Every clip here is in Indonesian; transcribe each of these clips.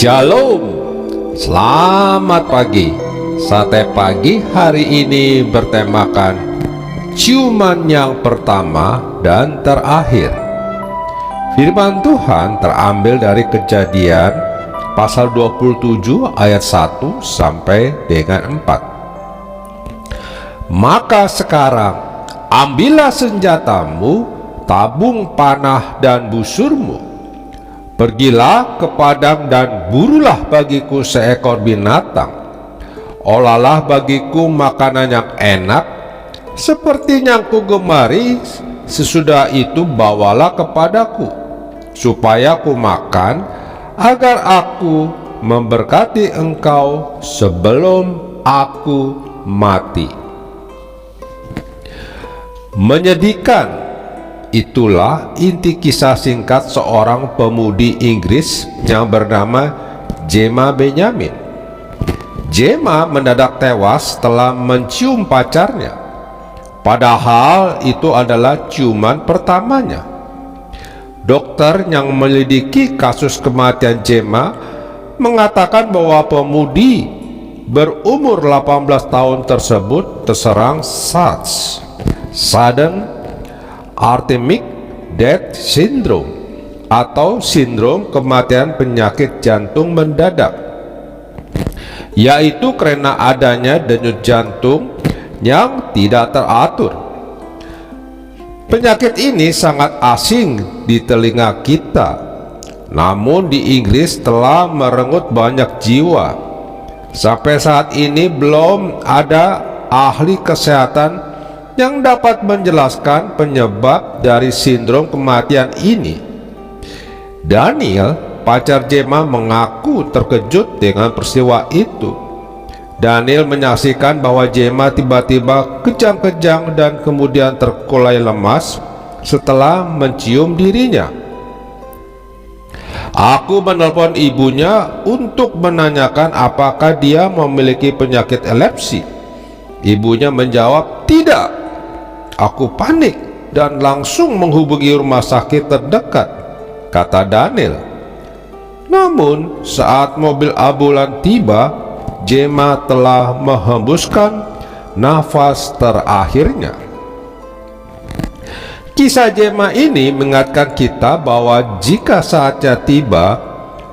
Shalom, selamat pagi. Sate pagi hari ini bertemakan ciuman yang pertama dan terakhir. Firman Tuhan terambil dari Kejadian pasal 27 ayat 1 sampai dengan 4. Maka sekarang ambillah senjatamu, tabung panah dan busurmu. Pergilah ke padang dan burulah bagiku seekor binatang. Olahlah bagiku makanan yang enak seperti yang kugemari. Sesudah itu bawalah kepadaku, supaya ku makan, agar aku memberkati engkau sebelum aku mati. Menyedihkan, itulah inti kisah singkat seorang pemudi Inggris yang bernama Gemma Benjamin. Gemma mendadak tewas setelah mencium pacarnya, padahal itu adalah ciuman pertamanya. Dokter yang menyelidiki kasus kematian Gemma mengatakan bahwa pemudi berumur 18 tahun tersebut terserang SARS, Sudden Arrhythmic Death Syndrome, atau sindrom kematian penyakit jantung mendadak, yaitu karena adanya denyut jantung yang tidak teratur. Penyakit ini sangat asing di telinga kita, namun di Inggris telah merenggut banyak jiwa. Sampai saat ini belum ada ahli kesehatan yang dapat menjelaskan penyebab dari sindrom kematian ini. Daniel, pacar Gemma, mengaku terkejut dengan peristiwa itu. Daniel menyaksikan bahwa Gemma tiba-tiba kejang-kejang dan kemudian terkulai lemas setelah mencium dirinya. Aku menelpon ibunya untuk menanyakan apakah dia memiliki penyakit epilepsi. Ibunya menjawab, "Tidak." Aku panik dan langsung menghubungi rumah sakit terdekat, kata Daniel. Namun saat mobil ambulan tiba, Gemma telah menghembuskan nafas terakhirnya. Kisah Gemma ini mengingatkan kita bahwa jika saatnya tiba,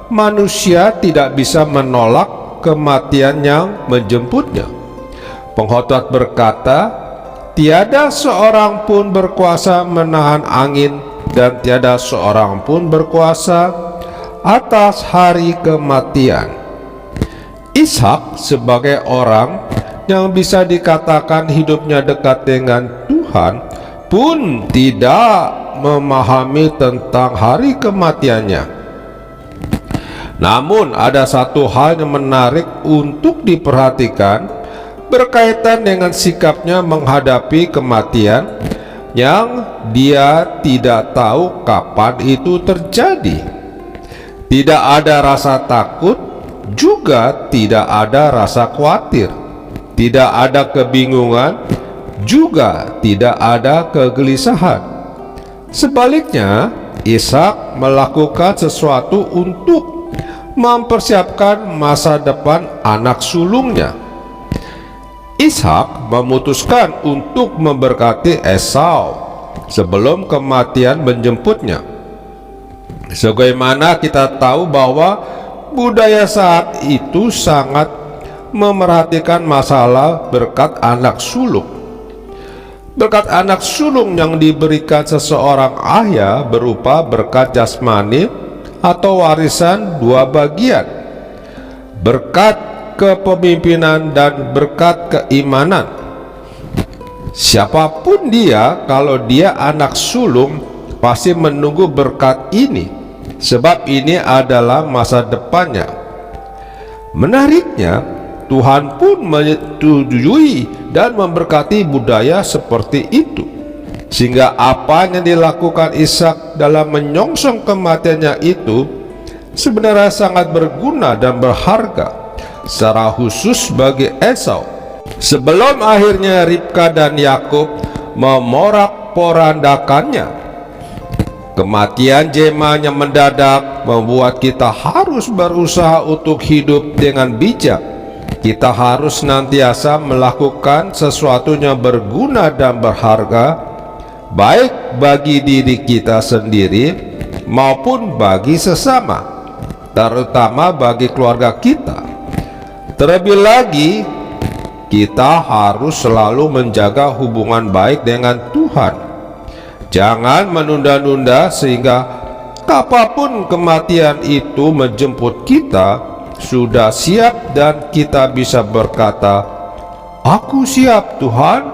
manusia tidak bisa menolak kematian yang menjemputnya. Pengkhotbah berkata, "Tiada seorang pun berkuasa menahan angin, dan tiada seorang pun berkuasa atas hari kematian." Ishak sebagai orang yang bisa dikatakan hidupnya dekat dengan Tuhan pun tidak memahami tentang hari kematiannya. Namun ada satu hal yang menarik untuk diperhatikan berkaitan dengan sikapnya menghadapi kematian, yang dia tidak tahu kapan itu terjadi. Tidak ada rasa takut, juga tidak ada rasa khawatir. Tidak ada kebingungan, juga tidak ada kegelisahan. Sebaliknya, Ishak melakukan sesuatu untuk mempersiapkan masa depan anak sulungnya. Ishak memutuskan untuk memberkati Esau sebelum kematian menjemputnya. Sebagaimana kita tahu bahwa budaya saat itu sangat memerhatikan masalah berkat anak sulung. Berkat anak sulung yang diberikan seseorang ayah berupa berkat jasmani atau warisan dua bagian, berkat kepemimpinan dan berkat keimanan. Siapapun dia, kalau dia anak sulung, pasti menunggu berkat ini, sebab ini adalah masa depannya. Menariknya, Tuhan pun menyetujui dan memberkati budaya seperti itu, sehingga apa yang dilakukan Ishak dalam menyongsong kematiannya itu sebenarnya sangat berguna dan berharga, secara khusus bagi Esau. Sebelum akhirnya Ribka dan Yakub memorak-porandakannya, Kematian Jema yang mendadak membuat kita harus berusaha untuk hidup dengan bijak. Kita harus senantiasa melakukan sesuatu yang berguna dan berharga, baik bagi diri kita sendiri maupun bagi sesama, terutama bagi keluarga kita. Terlebih lagi, kita harus selalu menjaga hubungan baik dengan Tuhan. Jangan menunda-nunda sehingga kapanpun kematian itu menjemput kita, sudah siap dan kita bisa berkata, "Aku siap Tuhan."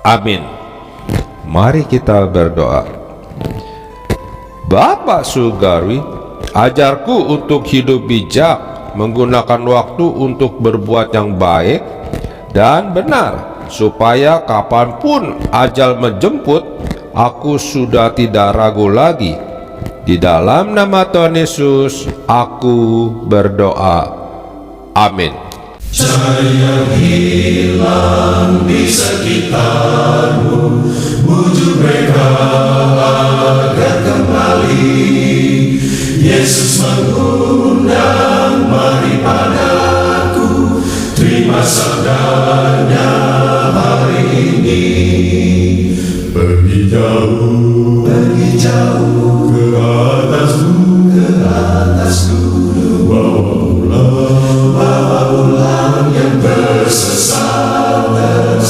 Amin. Mari kita berdoa. Bapa Surgawi, ajarku untuk hidup bijak, menggunakan waktu untuk berbuat yang baik dan benar, supaya kapanpun ajal menjemput, aku sudah tidak ragu lagi. Di dalam nama Tuhan Yesus, aku berdoa. Amin. Cahaya hilang di sekitarmu, bujuk mereka agar kembali. Yesus mengundang, mari padaku, terima sabdanya hari ini. Pergi jauh ke atasku, bawa pulang yang tersesat dalam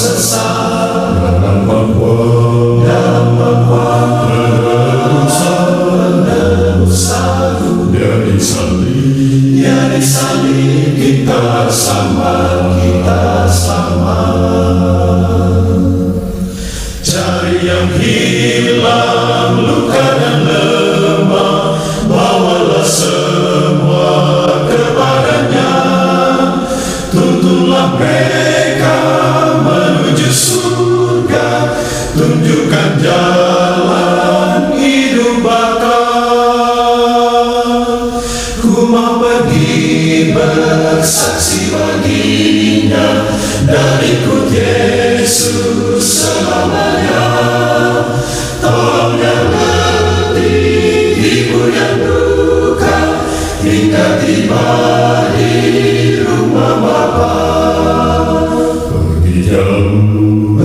bangkuan menerusaku. Dia disalib, kita sama. Cari yang hilang, luka dan lemah, bawalah semua kepadanya. Tuntunlah mereka menuju surga, tunjukkan jalan hidup bakal. Ku mau pergi bersaksi baginya, dan ikut Yesus selamanya. Tolong yang letih, hibur yang duka, hingga tiba di rumah Bapa. Pergi jauh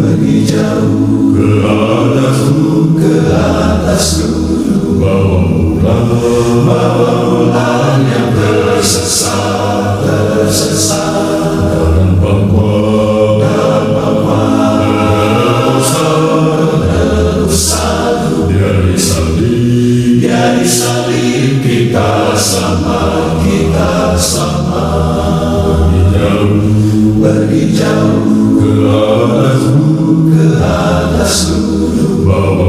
ke atasku, bawa pulang yang tersesat dalam bangkuan menerusaku. Dia disalib, kita sama. Pergi jauh ke atasku, bawa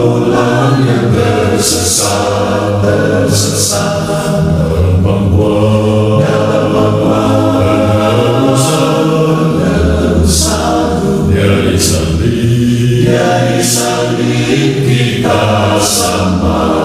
pulang yang tersesat dalam bangkuan menerusaku. Dia disalib, kita sama.